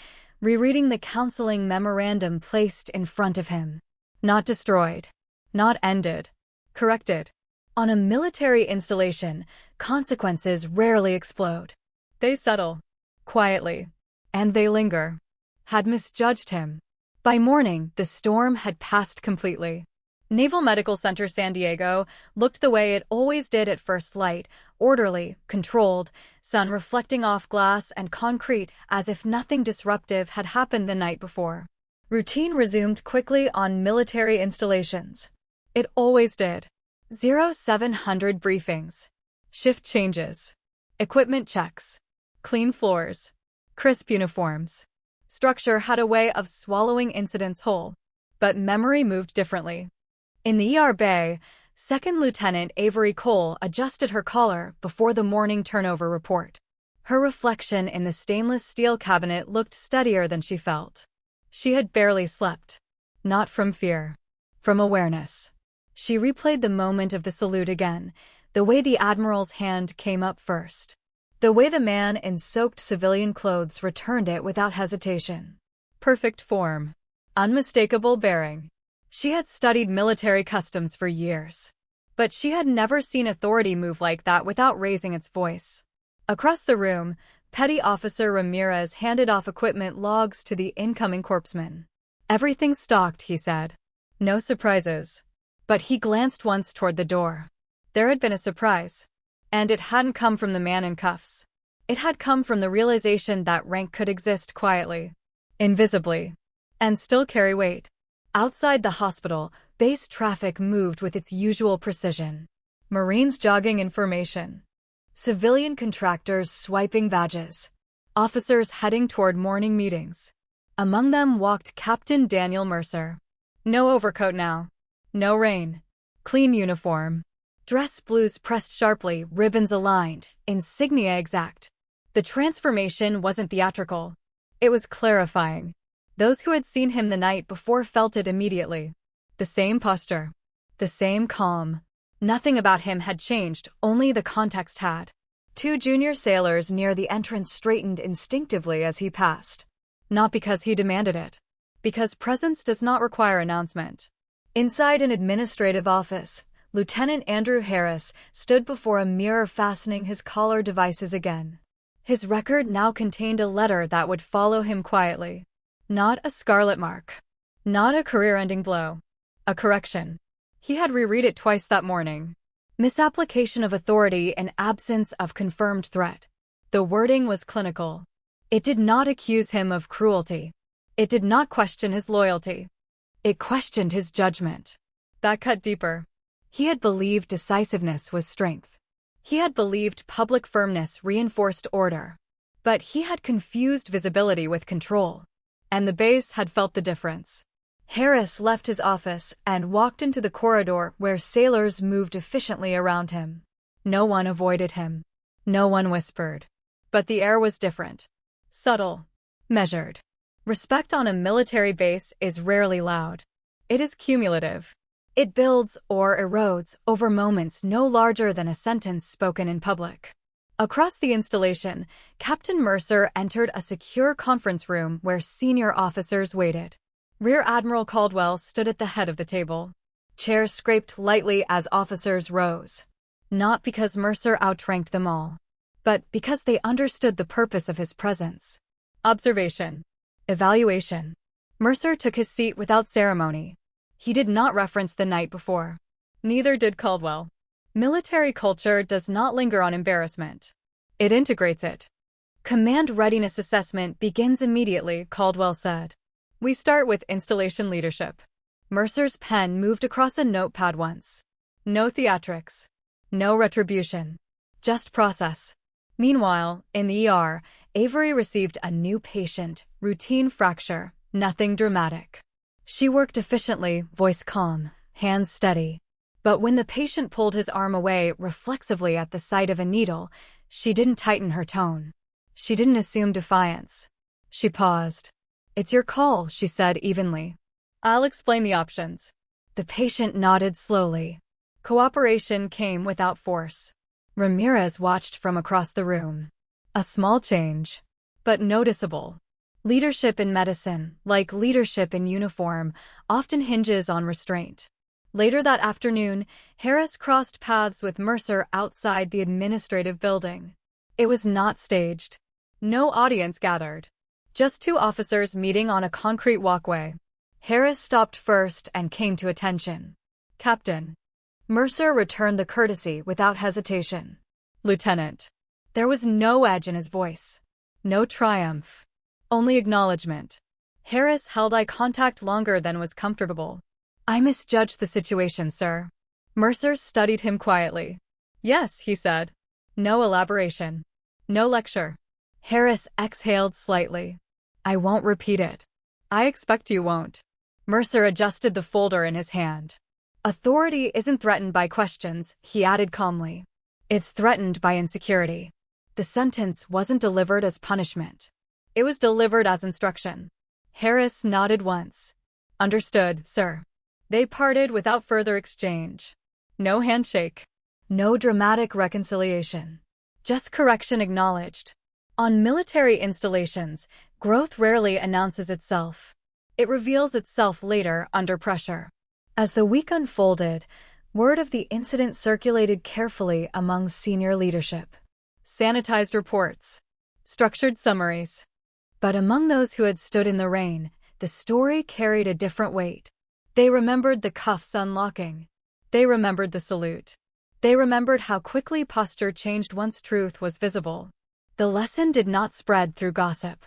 rereading the counseling memorandum placed in front of him. Not destroyed. Not ended. Corrected. On a military installation, consequences rarely explode. They settle. Quietly. And they linger. Had misjudged him. By morning, the storm had passed completely. Naval Medical Center San Diego looked the way it always did at first light, orderly, controlled, sun reflecting off glass and concrete as if nothing disruptive had happened the night before. Routine resumed quickly on military installations. It always did. 0700 briefings. Shift changes. Equipment checks. Clean floors. Crisp uniforms. Structure had a way of swallowing incidents whole. But memory moved differently. In the ER bay, Second Lieutenant Avery Cole adjusted her collar before the morning turnover report. Her reflection in the stainless steel cabinet looked steadier than she felt. She had barely slept. Not from fear. From awareness. She replayed the moment of the salute again, the way the Admiral's hand came up first. The way the man in soaked civilian clothes returned it without hesitation. Perfect form. Unmistakable bearing. She had studied military customs for years. But she had never seen authority move like that without raising its voice. Across the room, Petty Officer Ramirez handed off equipment logs to the incoming corpsman. Everything's stocked, he said. No surprises. But he glanced once toward the door. There had been a surprise. And it hadn't come from the man in cuffs. It had come from the realization that rank could exist quietly, invisibly, and still carry weight. Outside the hospital, base traffic moved with its usual precision. Marines jogging information. Civilian contractors swiping badges. Officers heading toward morning meetings. Among them walked Captain Daniel Mercer. No overcoat now. No rain. Clean uniform. Dress blues pressed sharply, ribbons aligned, insignia exact. The transformation wasn't theatrical. It was clarifying. Those who had seen him the night before felt it immediately. The same posture. The same calm. Nothing about him had changed, only the context had. Two junior sailors near the entrance straightened instinctively as he passed. Not because he demanded it. Because presence does not require announcement. Inside an administrative office, Lieutenant Andrew Harris stood before a mirror fastening his collar devices again. His record now contained a letter that would follow him quietly. Not a scarlet mark. Not a career-ending blow. A correction. He had reread it twice that morning. Misapplication of authority and absence of confirmed threat. The wording was clinical. It did not accuse him of cruelty. It did not question his loyalty. It questioned his judgment. That cut deeper. He had believed decisiveness was strength. He had believed public firmness reinforced order. But he had confused visibility with control. And the base had felt the difference. Harris left his office and walked into the corridor where sailors moved efficiently around him. No one avoided him. No one whispered. But the air was different. Subtle. Measured. Respect on a military base is rarely loud. It is cumulative. It builds or erodes over moments no larger than a sentence spoken in public. Across the installation, Captain Mercer entered a secure conference room where senior officers waited. Rear Admiral Caldwell stood at the head of the table. Chairs scraped lightly as officers rose. Not because Mercer outranked them all, but because they understood the purpose of his presence. Observation. Evaluation. Mercer took his seat without ceremony. He did not reference the night before. Neither did Caldwell. Military culture does not linger on embarrassment. It integrates it. Command readiness assessment begins immediately, Caldwell said. We start with installation leadership. Mercer's pen moved across a notepad once. No theatrics. No retribution. Just process. Meanwhile, in the ER, Avery received a new patient, routine fracture, nothing dramatic. She worked efficiently, voice calm, hands steady. But when the patient pulled his arm away reflexively at the sight of a needle, she didn't tighten her tone. She didn't assume defiance. She paused. It's your call, she said evenly. I'll explain the options. The patient nodded slowly. Cooperation came without force. Ramirez watched from across the room. A small change, but noticeable. Leadership in medicine, like leadership in uniform, often hinges on restraint. Later that afternoon, Harris crossed paths with Mercer outside the administrative building. It was not staged. No audience gathered. Just two officers meeting on a concrete walkway. Harris stopped first and came to attention. Captain. Mercer returned the courtesy without hesitation. Lieutenant. There was no edge in his voice. No triumph. Only acknowledgement. Harris held eye contact longer than was comfortable. I misjudged the situation, sir. Mercer studied him quietly. Yes, he said. No elaboration. No lecture. Harris exhaled slightly. I won't repeat it. I expect you won't. Mercer adjusted the folder in his hand. Authority isn't threatened by questions, he added calmly. It's threatened by insecurity. The sentence wasn't delivered as punishment. It was delivered as instruction. Harris nodded once. Understood, sir. They parted without further exchange. No handshake. No dramatic reconciliation. Just correction acknowledged. On military installations, growth rarely announces itself. It reveals itself later under pressure. As the week unfolded, word of the incident circulated carefully among senior leadership. Sanitized reports. Structured summaries. But among those who had stood in the rain, the story carried a different weight. They remembered the cuffs unlocking. They remembered the salute. They remembered how quickly posture changed once truth was visible. The lesson did not spread through gossip.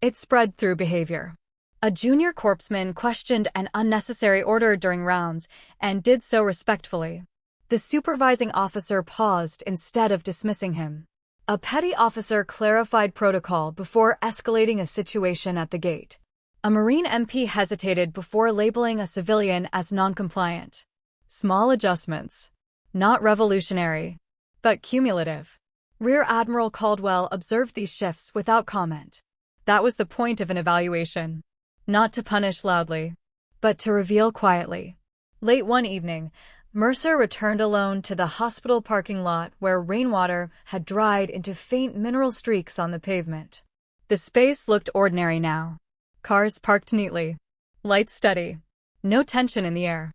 It spread through behavior. A junior corpsman questioned an unnecessary order during rounds and did so respectfully. The supervising officer paused instead of dismissing him. A petty officer clarified protocol before escalating a situation at the gate. A Marine MP hesitated before labeling a civilian as non-compliant. Small adjustments. Not revolutionary, but cumulative. Rear Admiral Caldwell observed these shifts without comment. That was the point of an evaluation. Not to punish loudly, but to reveal quietly. Late one evening, Mercer returned alone to the hospital parking lot where rainwater had dried into faint mineral streaks on the pavement. The space looked ordinary now. Cars parked neatly. Lights steady. No tension in the air.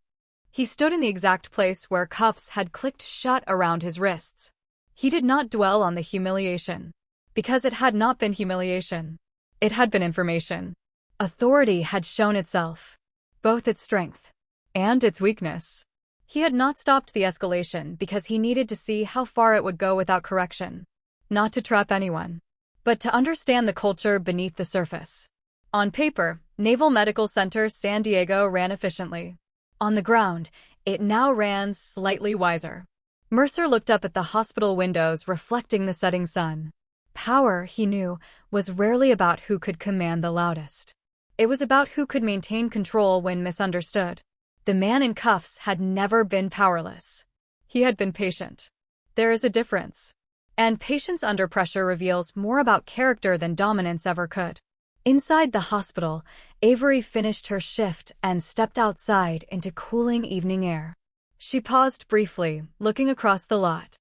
He stood in the exact place where cuffs had clicked shut around his wrists. He did not dwell on the humiliation, because it had not been humiliation. It had been information. Authority had shown itself, both its strength and its weakness. He had not stopped the escalation because he needed to see how far it would go without correction. Not to trap anyone, but to understand the culture beneath the surface. On paper, Naval Medical Center San Diego ran efficiently. On the ground, it now ran slightly wiser. Mercer looked up at the hospital windows reflecting the setting sun. Power, he knew, was rarely about who could command the loudest. It was about who could maintain control when misunderstood. The man in cuffs had never been powerless. He had been patient. There is a difference. And patience under pressure reveals more about character than dominance ever could. Inside the hospital, Avery finished her shift and stepped outside into cooling evening air. She paused briefly, looking across the lot.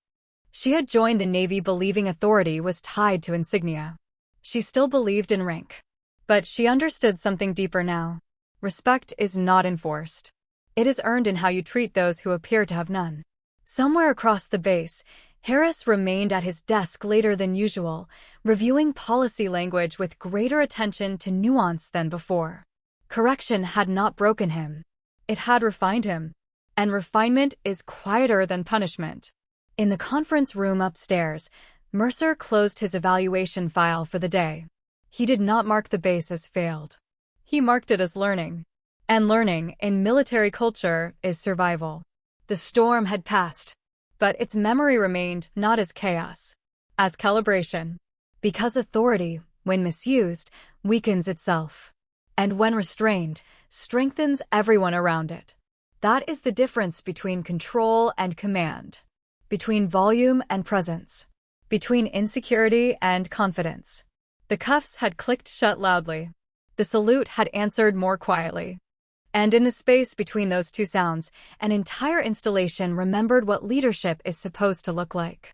She had joined the Navy believing authority was tied to insignia. She still believed in rank. But she understood something deeper now. Respect is not enforced. It is earned in how you treat those who appear to have none. Somewhere across the base, Harris remained at his desk later than usual, reviewing policy language with greater attention to nuance than before. Correction had not broken him. It had refined him. And refinement is quieter than punishment. In the conference room upstairs, Mercer closed his evaluation file for the day. He did not mark the base as failed. He marked it as learning. And learning, in military culture, is survival. The storm had passed, but its memory remained not as chaos, as calibration. Because authority, when misused, weakens itself. And when restrained, strengthens everyone around it. That is the difference between control and command. Between volume and presence. Between insecurity and confidence. The cuffs had clicked shut loudly. The salute had answered more quietly. And in the space between those two sounds, an entire installation remembered what leadership is supposed to look like.